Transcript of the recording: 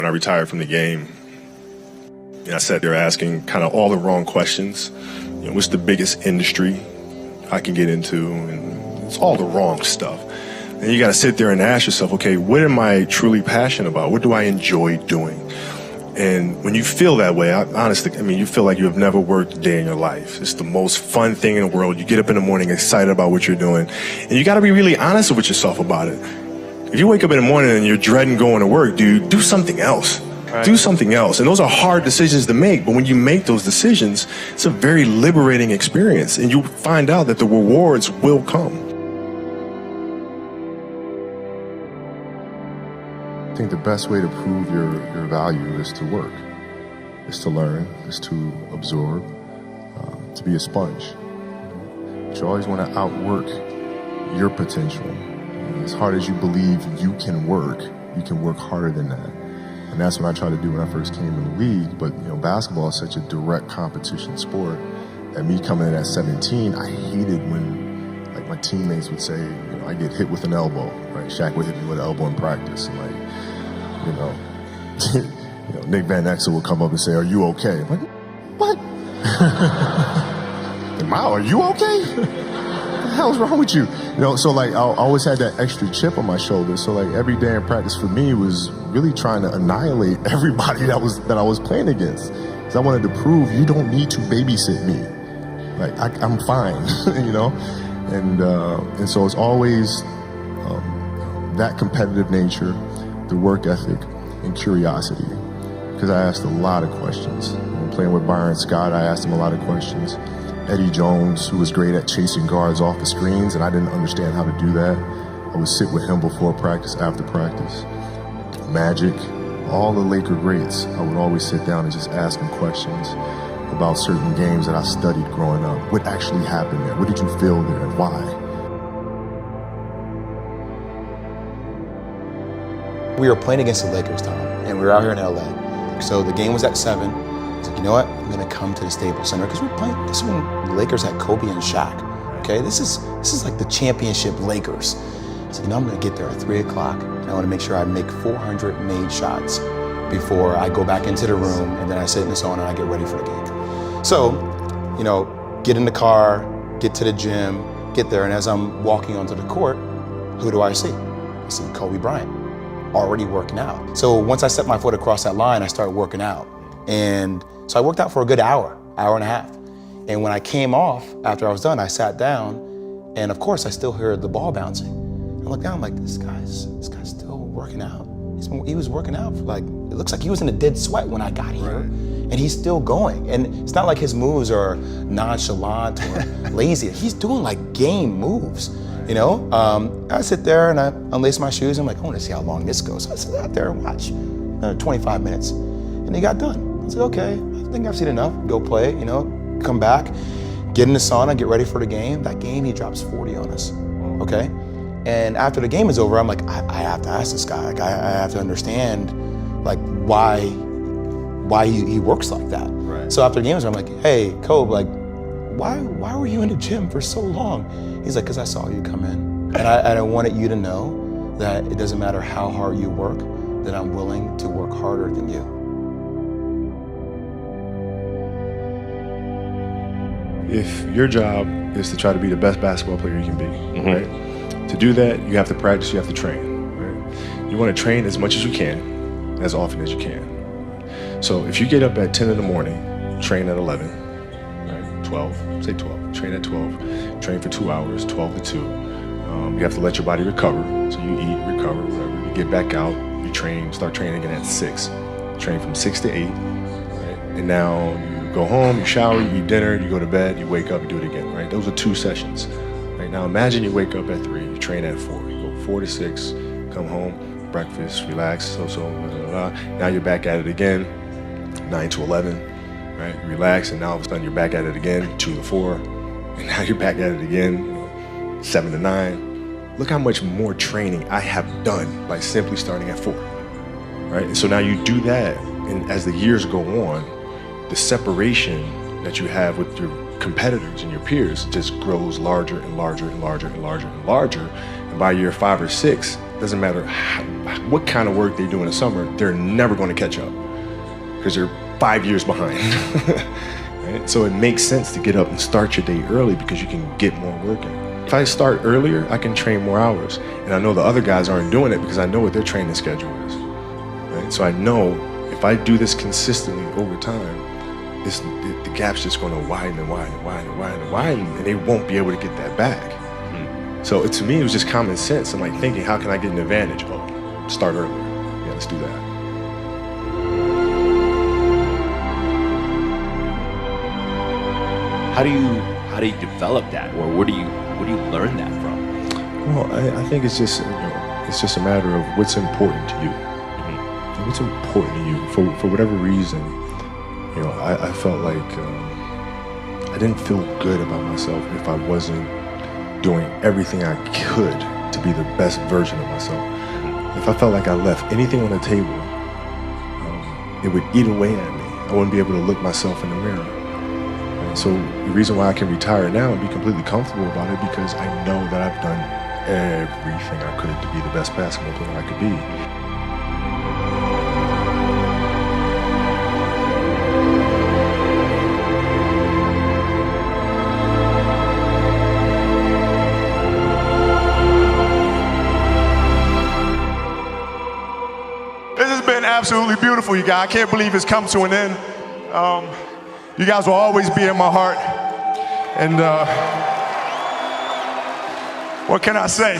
When I retired from the game, I sat there asking kind of all the wrong questions. What's the biggest industry I can get into? And it's all the wrong stuff. And you got to sit there and ask yourself, okay, what am I truly passionate about? What do I enjoy doing? And when you feel that way, honestly, you feel like you have never worked a day in your life. It's the most fun thing in the world. You get up in the morning excited about what you're doing. And you got to be really honest with yourself about it. If you wake up in the morning and you're dreading going to work, dude, do something else. Right. Do something else. And those are hard decisions to make. But when you make those decisions, it's a very liberating experience. And you find out that the rewards will come. I think the best way to prove your value is to work, is to learn, is to absorb, to be a sponge. You always want to outwork your potential. As hard as you believe you can work harder than that. And that's what I tried to do when I first came in the league. But basketball is such a direct competition sport that me coming in at 17, I hated when my teammates would say, I get hit with an elbow, right? Shaq would hit me with an elbow in practice. And Nick Van Exel would come up and say, "Are you okay?" I'm like, what? Are you okay? What the hell's wrong with you? So I always had that extra chip on my shoulder. So every day in practice for me was really trying to annihilate everybody that I was playing against. Because I wanted to prove you don't need to babysit me. I'm fine, And so it's always that competitive nature, the work ethic, and curiosity. Because I asked a lot of questions. When playing with Bryant Scott, I asked him a lot of questions. Eddie Jones, who was great at chasing guards off the screens, and I didn't understand how to do that. I would sit with him before practice, after practice. Magic, all the Laker greats, I would always sit down and just ask them questions about certain games that I studied growing up. What actually happened there? What did you feel there? Why? We were playing against the Lakers, Tom, and we were out here in LA. So the game was at 7. I was like, you know what? I'm gonna come to the Staples Center because we're playing. This is when the Lakers had Kobe and Shaq. Okay, this is like the championship Lakers. So I'm gonna get there at 3 o'clock. And I want to make sure I make 400 made shots before I go back into the room, and then I sit in the sauna and I get ready for the game. So, get in the car, get to the gym, get there, and as I'm walking onto the court, who do I see? I see Kobe Bryant, already working out. So once I set my foot across that line, I started working out. And so I worked out for a good hour and a half. And when I came off, after I was done, I sat down, and of course I still heard the ball bouncing. I looked down, I'm like, this guy's still working out. He was working out for it looks like he was in a dead sweat when I got here. Right. And he's still going. And it's not like his moves are nonchalant or lazy. He's doing game moves. I sit there and I unlace my shoes. I'm like, I want to see how long this goes. So I sit out there and watch 25 minutes. And he got done. I was like, okay, I think I've seen enough. Go play, come back, get in the sauna, get ready for the game. That game, he drops 40 on us, okay? And after the game is over, I'm like, I have to ask this guy. I have to understand, why he works like that. Right. So after the game is over, I'm like, hey, Kobe, why were you in the gym for so long? He's like, because I saw you come in. And I wanted you to know that it doesn't matter how hard you work, that I'm willing to work harder than you. If your job is to try to be the best basketball player you can be, right? To do that, you have to practice, you have to train, right? You want to train as much as you can, as often as you can. So if you get up at 10 in the morning, train at 11, right? 12, say 12, train at 12, train for 2 hours, 12 to 2. You have to let your body recover. So you eat, recover, whatever. You get back out, you train, start training again at 6. Train from 6 to 8, right? And now you go home, you shower, you eat dinner, you go to bed, you wake up, you do it again, right? Those are 2 sessions. Right? Now imagine you wake up at 3, you train at 4, you go 4 to 6, come home, breakfast, relax, blah, blah, blah. Now you're back at it again, 9 to 11, right? Relax, and now all of a sudden you're back at it again, 2 to 4, and now you're back at it again, 7 to 9. Look how much more training I have done by simply starting at 4, right? And so now you do that, and as the years go on, the separation that you have with your competitors and your peers just grows larger and larger and larger and larger and larger. And by year 5 or 6, doesn't matter what kind of work they do in the summer, they're never going to catch up because they're 5 years behind. Right? So it makes sense to get up and start your day early because you can get more work in. If I start earlier, I can train more hours. And I know the other guys aren't doing it because I know what their training schedule is. Right? So I know if I do this consistently over time, the gap's just going to widen and widen and widen and widen and widen, and they won't be able to get that back. So to me, it was just common sense. I'm like thinking, how can I get an advantage? Oh, start earlier. Yeah, let's do that. How do you develop that, or where do you learn that from? Well, I think it's just a matter of what's important to you. Mm-hmm. What's important to you for whatever reason. I felt like I didn't feel good about myself if I wasn't doing everything I could to be the best version of myself. If I felt like I left anything on the table, it would eat away at me. I wouldn't be able to look myself in the mirror. And so the reason why I can retire now and be completely comfortable about it, because I know that I've done everything I could to be the best basketball player I could be. This has been absolutely beautiful, you guys. I can't believe it's come to an end. You guys will always be in my heart. And what can I say?